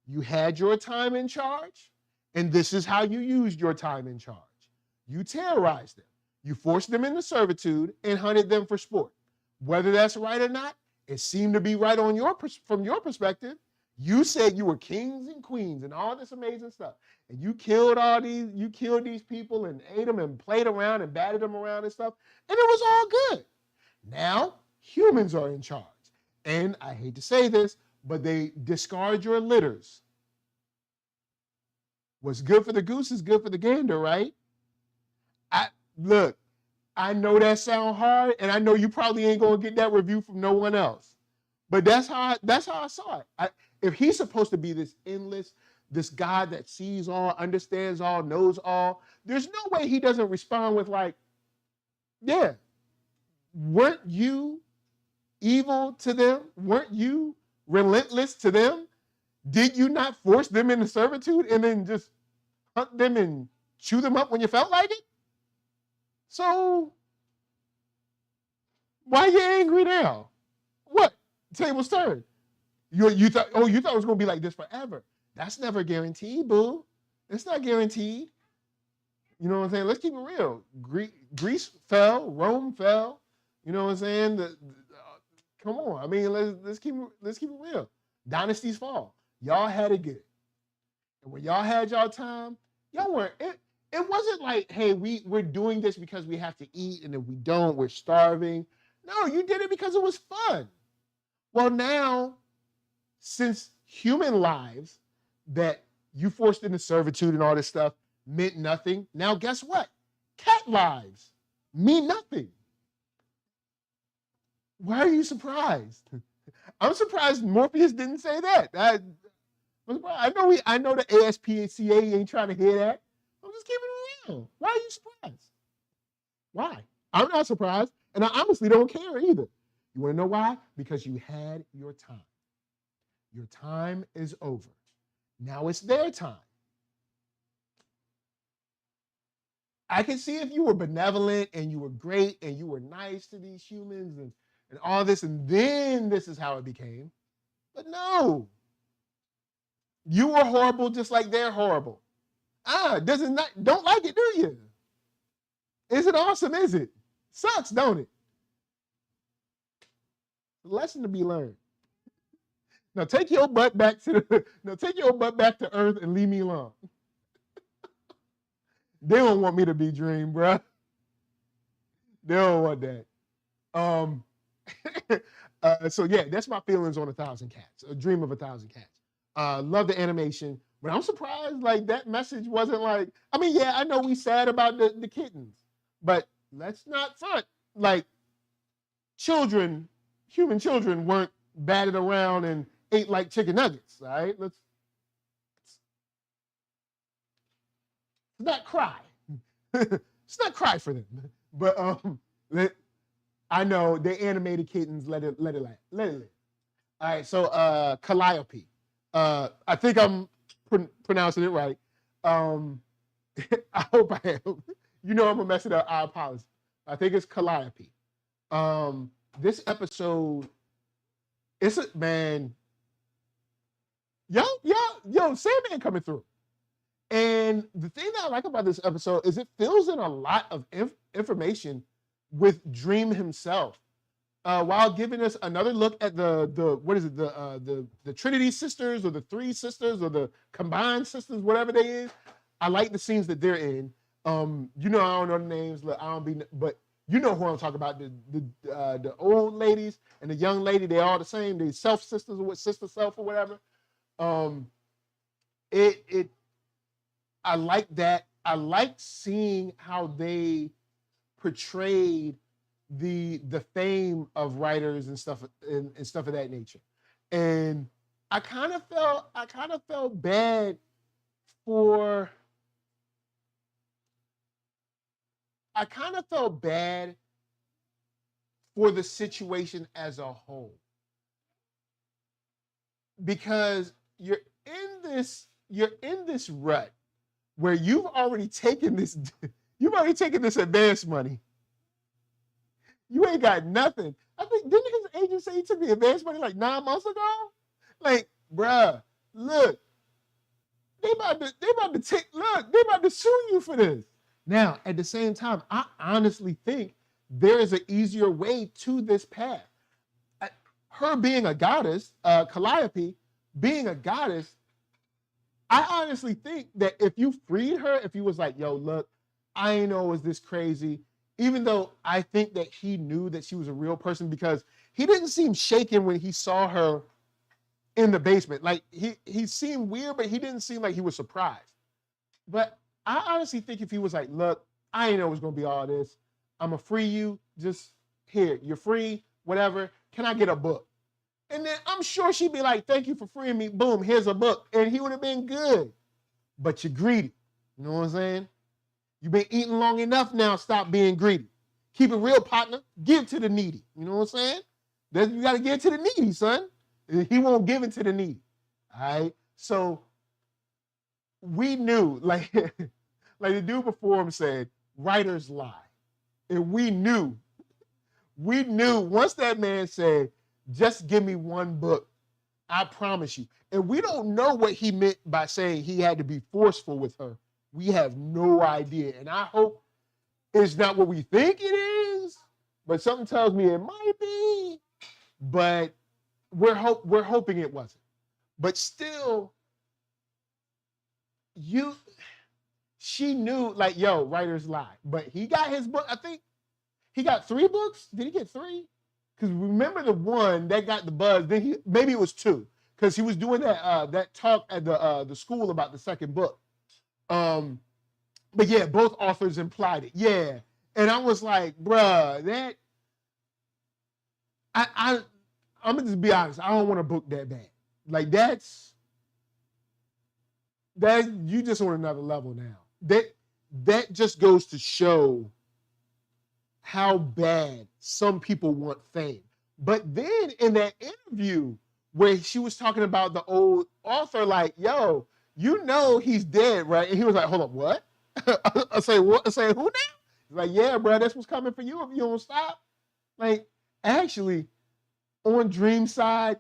Speaker 3: You had your time in charge, and this is how you used your time in charge. You terrorized them. You forced them into servitude and hunted them for sport. Whether that's right or not, it seemed to be right on from your perspective. You said you were kings and queens and all this amazing stuff. And you killed these people and ate them and played around and batted them around and stuff. And it was all good. Now, humans are in charge. And I hate to say this, but they discard your litters. What's good for the goose is good for the gander, right? Look, I know that sound hard, and I know you probably ain't gonna get that review from no one else. But that's how I saw it. If he's supposed to be this endless, this God that sees all, understands all, knows all, there's no way he doesn't respond with like, yeah, weren't you evil to them? Weren't you relentless to them? Did you not force them into servitude and then just hunt them and chew them up when you felt like it? So why are you angry now? What? Tables turned. You thought it was gonna be like this forever. That's never guaranteed, boo. It's not guaranteed. You know what I'm saying? Let's keep it real. Greece fell, Rome fell. You know what I'm saying? Come on. I mean, let's keep it real. Dynasties fall. Y'all had it good. And when y'all had y'all time, y'all weren't. It wasn't like, hey, we're doing this because we have to eat, and if we don't, we're starving. No, you did it because it was fun. Well, now, since human lives that you forced into servitude and all this stuff meant nothing, now guess what? Cat lives mean nothing. Why are you surprised? I'm surprised Morpheus didn't say that. I know the ASPCA ain't trying to hear that. I'm just keeping it real. Why are you surprised? Why? I'm not surprised, and I honestly don't care either. You want to know why? Because you had your time. Your time is over. Now it's their time. I can see if you were benevolent and you were great and you were nice to these humans and all this, and then this is how it became. But no. You were horrible just like they're horrible. Don't like it, do you? Is it awesome, is it? Sucks, don't it? Lesson to be learned. Now take your butt back to Earth and leave me alone. They don't want me to be Dream, bruh. They don't want that. So yeah, that's my feelings on 1,000 Cats. A Dream of 1,000 Cats. Love the animation, but I'm surprised like that message wasn't like. I mean, yeah, I know we sad about the kittens, but let's not front like human children weren't batted around and ate like chicken nuggets. All right, let's not cry. Let's not cry for them. But I know they animated kittens. Let it live. All right, so Calliope. I think I'm pronouncing it right. I hope I am. You know I'm gonna mess it up. I apologize. I think it's Calliope. This episode, it's a man. Yo, Sandman coming through. And the thing that I like about this episode is it fills in a lot of information with Dream himself, while giving us another look at the what is it, the Trinity sisters or the three sisters or the combined sisters, whatever they is. I like the scenes that they're in. I don't know the names. Look, I don't be, but you know who I'm talking about. The old ladies and the young lady, they all the same. They self sisters or what, sister self or whatever. I like that. I like seeing how they portrayed the fame of writers and stuff and stuff of that nature. And I kind of felt bad for the situation as a whole. Because you're in this rut where you've already taken this advance money. You ain't got nothing. I think, didn't his agent say he took the advance money like 9 months ago? Like, bruh, look, they about to sue you for this. Now, at the same time, I honestly think there is an easier way to this path. Her being a goddess, Calliope being a goddess, I honestly think that if you freed her, if you was like, yo, look, I ain't know it was this crazy, even though I think that he knew that she was a real person because he didn't seem shaken when he saw her in the basement. Like, he seemed weird, but he didn't seem like he was surprised. But I honestly think if he was like, look, I ain't know it was going to be all this. I'm going to free you. Just here, you're free, whatever. Can I get a book? And then I'm sure she'd be like, thank you for freeing me. Boom, here's a book. And he would have been good. But you're greedy. You know what I'm saying? You've been eating long enough now. Stop being greedy. Keep it real, partner. Give to the needy. You know what I'm saying? You got to give to the needy, son. He won't give it to the needy. All right? So we knew, like, like the dude before him said, writers lie. And we knew once that man said, just give me one book, I promise you. And we don't know what he meant by saying he had to be forceful with her. We have no idea. And I hope it's not what we think it is, but something tells me it might be. But we're hoping it wasn't. But still, she knew, like, yo, writers lie. But he got his book. I think he got 3 books. Did he get 3? Because remember the one that got the buzz, then maybe it was 2, because he was doing that talk at the school about the second book. But yeah, both authors implied it. Yeah. And I was like, bruh, that I'm gonna just be honest, I don't want a book that bad. Like that you just on another level now. That just goes to show how bad some people want fame. But then in that interview where she was talking about the old author, like, yo, you know he's dead, right? And he was like, hold up, what? I say, what? I say, who now? He's like, yeah, bro, that's what's coming for you if you don't stop. Like, actually, on Dream side,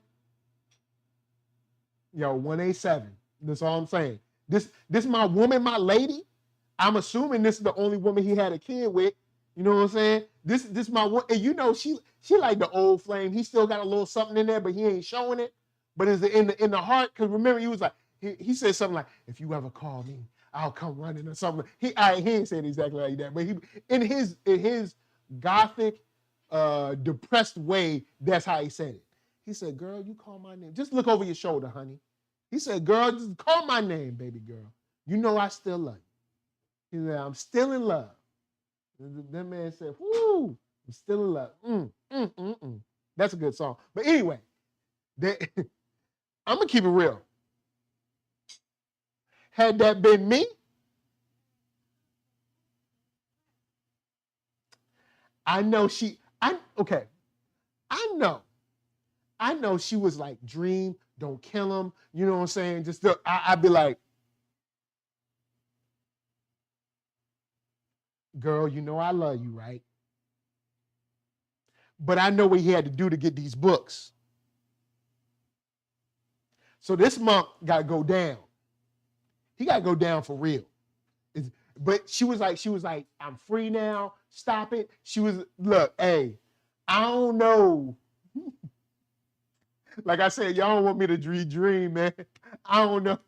Speaker 3: yo, 187. That's all I'm saying. This my woman, my lady. I'm assuming this is the only woman he had a kid with. You know what I'm saying? This my one, and you know she like the old flame. He still got a little something in there, but he ain't showing it. But is it in the heart? Because remember, he was like, he said something like, if you ever call me, I'll come running or something. He ain't saying exactly like that, but he in his gothic, depressed way, that's how he said it. He said, girl, you call my name. Just look over your shoulder, honey. He said, girl, just call my name, baby girl. You know I still love you. He said, I'm still in love. That man said, whoo, I'm still in love. That's a good song. But anyway, I'm going to keep it real. Had that been me, I know she was like, Dream, don't kill him. You know what I'm saying? I'd be like, girl, you know I love you, right? But I know what he had to do to get these books. So this monk got to go down. He got to go down for real. But she was like, I'm free now. Stop it. She was, look, hey, I don't know. Like I said, y'all don't want me to dream, man. I don't know.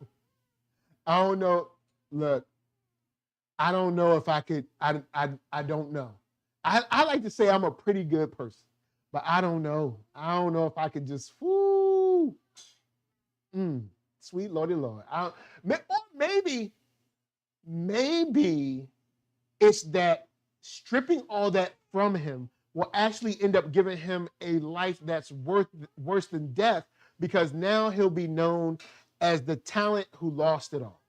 Speaker 3: Look, I don't know if I could, I don't know. I like to say I'm a pretty good person, but I don't know. I don't know if I could just, whoo, sweet Lordy Lord. Or maybe it's that stripping all that from him will actually end up giving him a life that's worse than death, because now he'll be known as the talent who lost it all.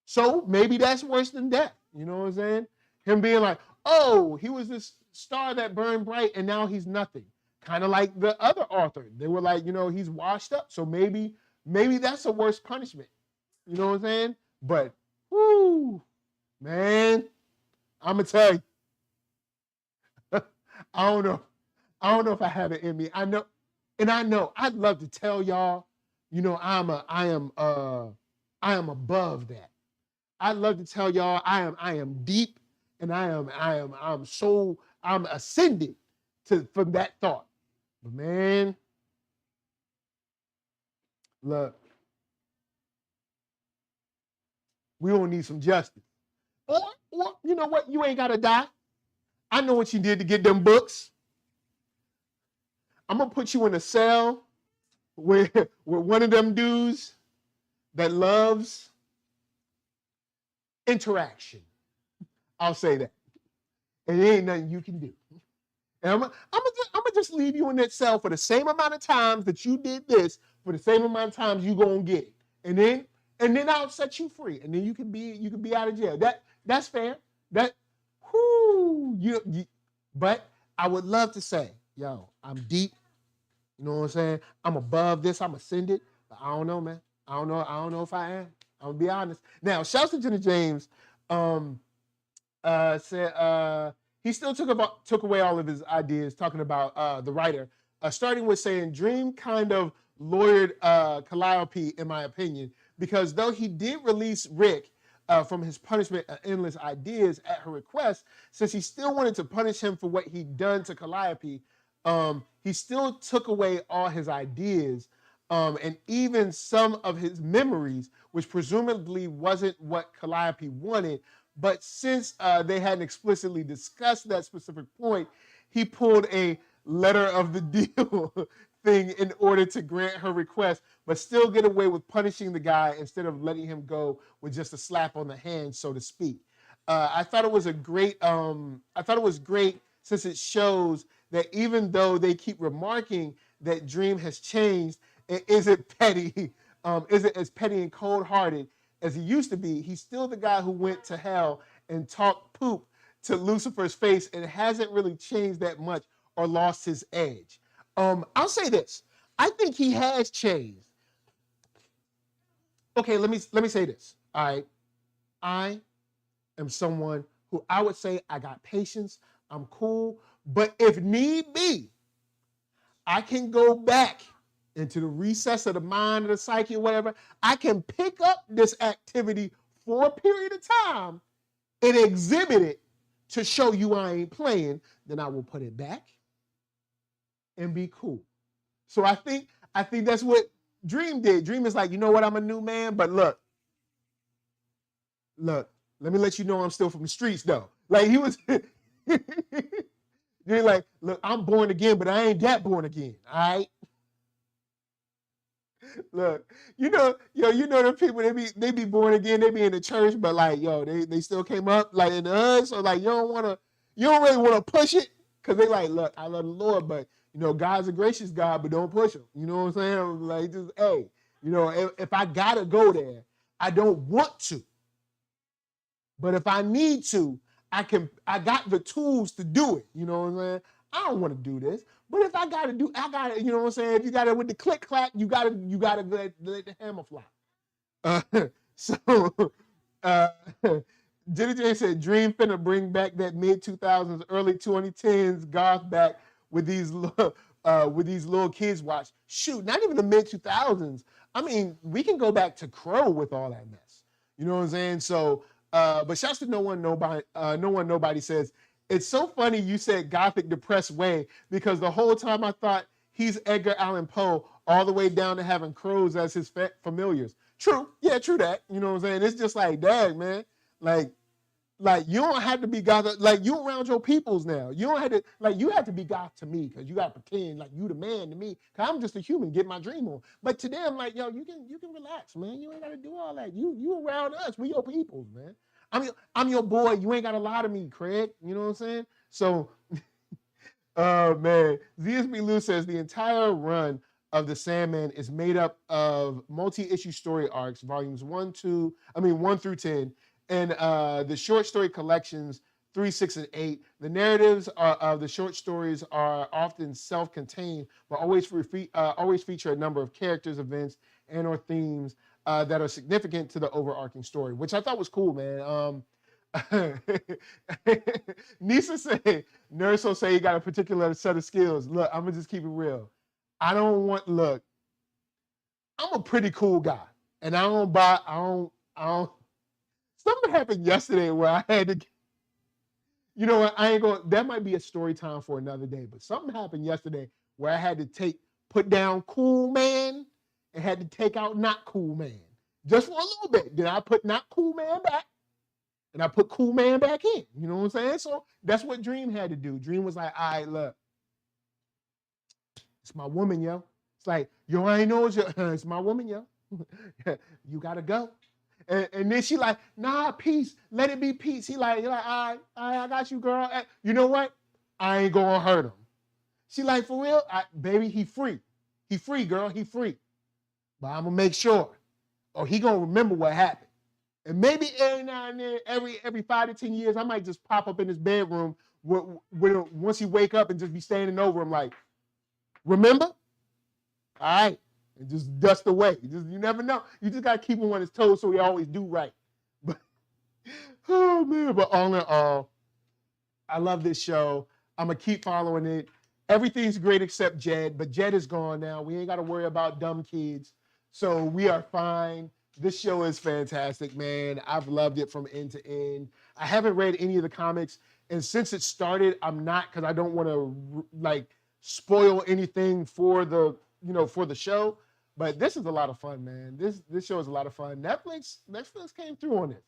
Speaker 3: So maybe that's worse than death. You know what I'm saying? Him being like, oh, he was this star that burned bright and now he's nothing. Kind of like the other author. They were like, he's washed up. So maybe that's a worse punishment. You know what I'm saying? But, whoo, man, I'm going to tell you. I don't know if I have it in me. I know I'd love to tell y'all, I am above that. I'd love to tell y'all I am deep, and I'm ascended from that thought. But man, look, we don't need some justice. Or you know what? You ain't gotta die. I know what you did to get them books. I'm gonna put you in a cell with one of them dudes that loves interaction. I'll say that. And there ain't nothing you can do. And I'm gonna just leave you in that cell for the same amount of times that you did this, for the same amount of times you gonna get it. And then I'll set you free. And then you can be out of jail. That's fair. But I would love to say, yo, I'm deep. You know what I'm saying? I'm above this. I'm ascended. But I don't know, man. I don't know if I am. I'm gonna be honest. Now, shouts to Jenna James. Said he still took away all of his ideas, talking about the writer, starting with saying Dream kind of lawyered Calliope, in my opinion, because though he did release Rick from his punishment of endless ideas at her request, since he still wanted to punish him for what he'd done to Calliope, he still took away all his ideas and even some of his memories, which presumably wasn't what Calliope wanted. But since they hadn't explicitly discussed that specific point, he pulled a letter of the deal thing in order to grant her request, but still get away with punishing the guy instead of letting him go with just a slap on the hand, so to speak. I thought it was great since it shows that even though they keep remarking that Dream has changed and isn't as petty and cold-hearted as he used to be, he's still the guy who went to hell and talked poop to Lucifer's face and hasn't really changed that much or lost his edge. I'll say this. I think he has changed. Okay, let me say this. All right. I am someone who I would say I got patience. I'm cool. But if need be, I can go back into the recess of the mind or the psyche or whatever. I can pick up this activity for a period of time and exhibit it to show you I ain't playing. Then I will put it back and be cool. So I think that's what Dream did. Dream is like, you know what, I'm a new man, but look, let me let you know I'm still from the streets though. Like he was, you're like, look, I'm born again, but I ain't that born again, all right? Look, you know the people, they be born again, they be in the church, but like, they still came up like in the hood, so like you don't really want to push it, because they like, look, I love the Lord, but God's a gracious God, but don't push him. You know what I'm saying? Like, just, hey, if I gotta go there, I don't want to. But if I need to, I got the tools to do it. You know what I'm saying? I don't want to do this. But if I gotta you know what I'm saying? If you gotta with the click clack, you gotta let the hammer fly. Jenny J said, Dream finna bring back that mid-2000s, early 2010s goth back with these little kids watch. Shoot, not even the mid-2000s. I mean, we can go back to Crow with all that mess. You know what I'm saying? So, but shouts to nobody says, it's so funny you said gothic depressed way because the whole time I thought he's Edgar Allan Poe all the way down to having crows as his familiars. True. Yeah, true that. You know what I'm saying? It's just like, dang, man. Like you don't have to be goth. Like you around your peoples now. You don't have to, like you have to be goth to me because you got to pretend like you the man to me. Cause I'm just a human, get my dream on. But to them, like, yo, you can relax, man. You ain't got to do all that. You around us. We your peoples, man. I'm your boy. You ain't got to lie to me, Craig. You know what I'm saying? So, man, ZSB Lou says the entire run of the Sandman is made up of multi-issue story arcs, volumes 1 through 10, and the short story collections 3, 6, and 8. The narratives of the short stories are often self-contained, but always feature a number of characters, events, and or themes that are significant to the overarching story, which I thought was cool, man. Nisa said, NERDSoul say you got a particular set of skills. Look, I'm gonna just keep it real. I'm a pretty cool guy, and I don't. Something happened yesterday where I had to, you know what, that might be a story time for another day, but something happened yesterday where I had to put down cool man and had to take out not cool man. Just for a little bit. Then I put not cool man back and I put cool man back in. You know what I'm saying? So that's what Dream had to do. Dream was like, all right, look, it's my woman, yo. It's like, yo, I ain't know it's my woman, yo. You gotta go. And then she like, nah, peace. Let it be peace. He like, all right, I got you, girl. You know what? I ain't gonna hurt him. She like, for real? Baby, he free. He free, girl. He free. But I'm gonna make sure. Or he gonna remember what happened. And maybe every now and then, every 5 to 10 years, I might just pop up in his bedroom once he wake up and just be standing over him like, remember? All right. And just dust away. You never know. You just gotta keep him on his toes so he always do right. But oh man, but all in all, I love this show. I'm gonna keep following it. Everything's great except Jed, but Jed is gone now. We ain't gotta worry about dumb kids. So we are fine. This show is fantastic, man. I've loved it from end to end. I haven't read any of the comics, and since it started, I'm not, because I don't want to like spoil anything for the show. But this is a lot of fun, man. This show is a lot of fun. Netflix came through on this.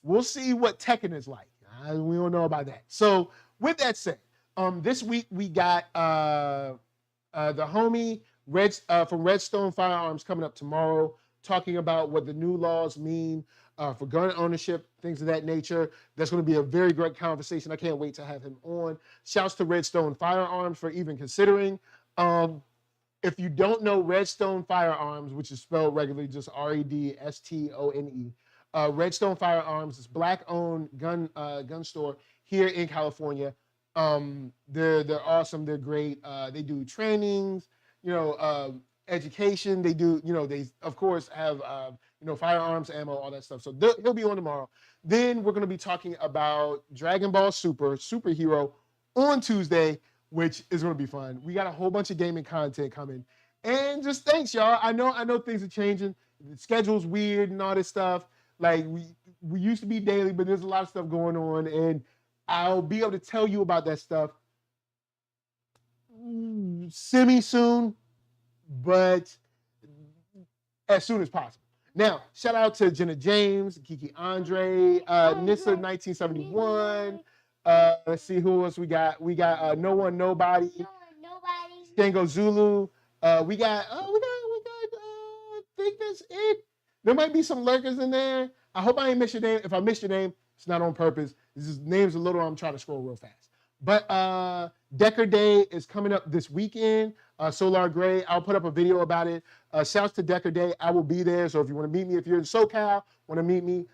Speaker 3: We'll see what Tekken is like. We don't know about that. So with that said, this week we got the homie from Redstone Firearms coming up tomorrow, talking about what the new laws mean for gun ownership, things of that nature. That's going to be a very great conversation. I can't wait to have him on. Shouts to Redstone Firearms for even considering. If you don't know Redstone Firearms, which is spelled regularly, just REDSTONE, Redstone Firearms is Black-owned gun store here in California. They're awesome. They're great. They do trainings, education. They do, they of course have firearms, ammo, all that stuff. So he'll be on tomorrow. Then we're going to be talking about Dragon Ball Superhero on Tuesday, which is going to be fun. We got a whole bunch of gaming content coming. And just thanks, y'all. I know things are changing. The schedule's weird and all this stuff. Like, we used to be daily, but there's a lot of stuff going on. And I'll be able to tell you about that stuff semi-soon, but as soon as possible. Now, shout out to Jenna James, Kiki Andre, Nissa 1971. Let's see who else we got. We got No One Nobody. Skango Zulu. We got I think that's it. There might be some lurkers in there. I hope I ain't missed your name. If I missed your name, it's not on purpose. This is name's a little, I'm trying to scroll real fast. But Decker Day is coming up this weekend. Solar Gray, I'll put up a video about it. Shouts to Decker Day. I will be there. So if you want to meet me, if you're in SoCal, want to meet me,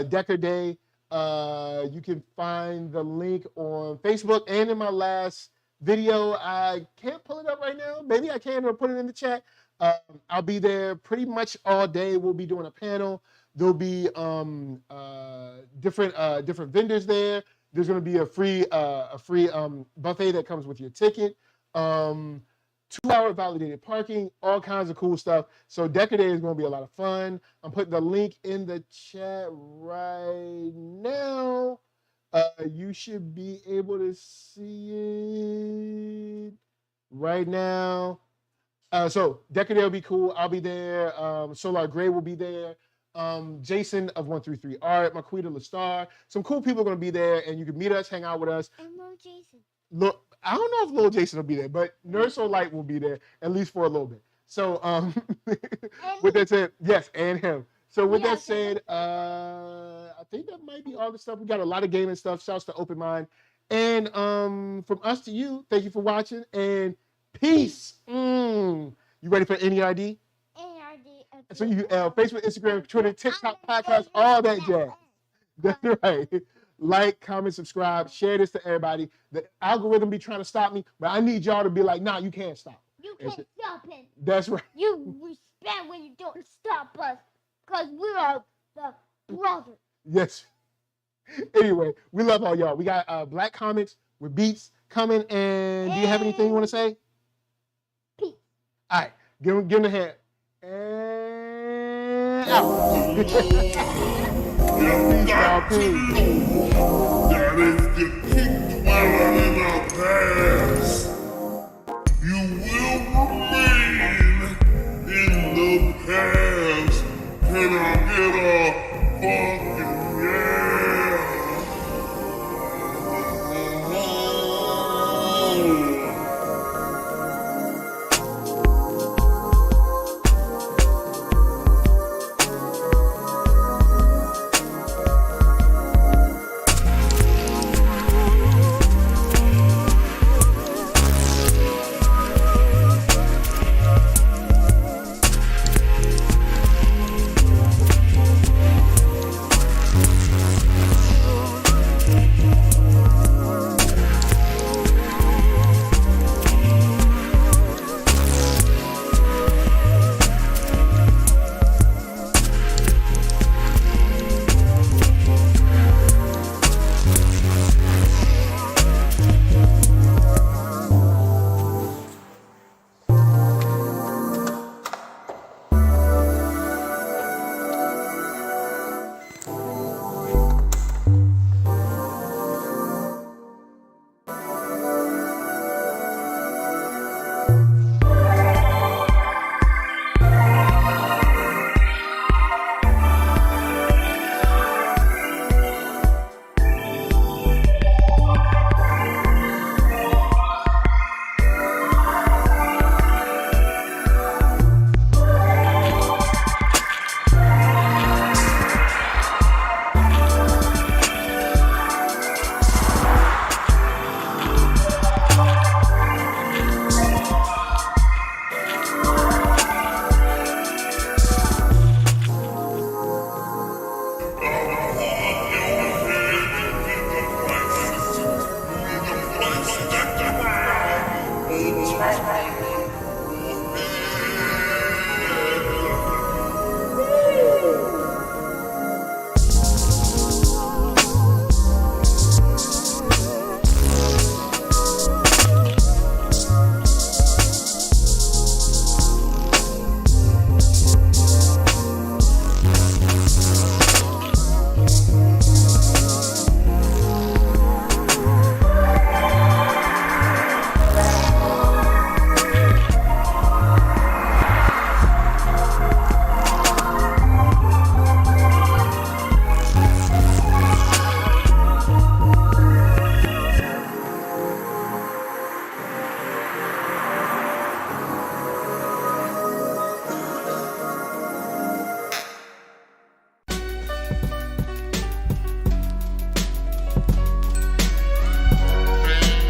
Speaker 3: Decker Day. You can find the link on Facebook and in my last video. I can't pull it up right now. Maybe I can or put it in the chat. I'll be there pretty much all day. We'll be doing a panel. There'll be different vendors there. There's going to be a free buffet that comes with your ticket. 2-hour validated parking, all kinds of cool stuff. So Decker Day is going to be a lot of fun. I'm putting the link in the chat right now. You should be able to see it right now. So Decker Day will be cool. I'll be there. Solar Gray will be there. Jason of 133 Art, Marquita Lestar. Some cool people are going to be there, and you can meet us, hang out with us.
Speaker 4: And Lil Jason.
Speaker 3: Look, I don't know if Lil Jason will be there, but NERDSoul Light will be there at least for a little bit. So, with that said, yes, and him. So with that said, I think that might be all the stuff. We got a lot of gaming stuff. Shouts to Open Mind. And from us to you, thank you for watching, and peace. You ready for NERD?
Speaker 4: NERD.
Speaker 3: So you Facebook, Instagram, Twitter, TikTok, podcast, all that jazz. That's right. Like, comment, subscribe, share this to everybody. The algorithm be trying to stop me, but I need y'all to be like, nah, you can't stop.
Speaker 4: You can't stop him.
Speaker 3: That's right.
Speaker 4: You respect when you don't stop us, because we are the brothers.
Speaker 3: Yes. Anyway, we love all y'all. We got Black Comics with Beats coming, and do you have anything you want to say?
Speaker 4: Peace.
Speaker 3: All right, give him a hand. And out.
Speaker 1: You got to know that if you keep dwelling in the past, you will remain in the past. Can I get a fucking yeah?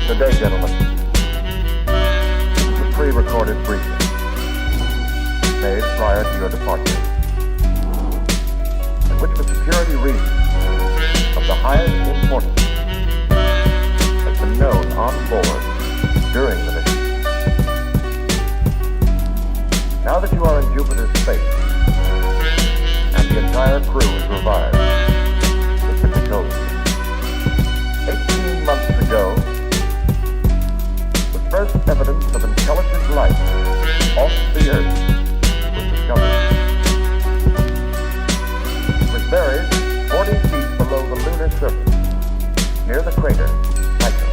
Speaker 5: Good day, gentlemen. This is a pre-recorded briefing made prior to your departure, in which the security reasons of the highest importance has been known on board during the mission. Now that you are in Jupiter's space, and the entire crew is revived. It can be told. 18 months ago, the first evidence of intelligent life off the Earth was discovered. It was buried 40 feet below the lunar surface, near the crater Patron.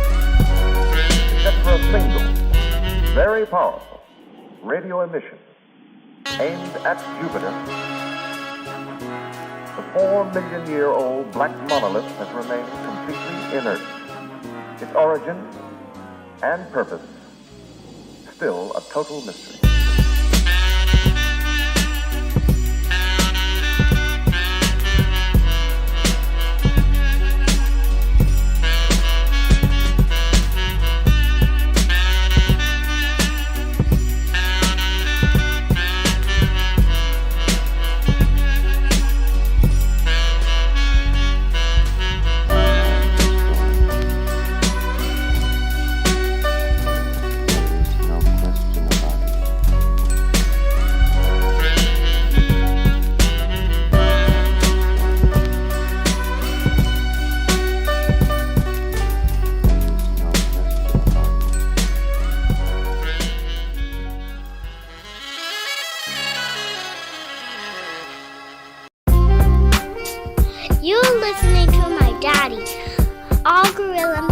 Speaker 5: Except for a single, very powerful radio emission aimed at Jupiter, the 4-million-year-old black monolith has remained completely inert. Its origin and purpose still a total mystery.
Speaker 4: You're listening to my daddy, All Gorilla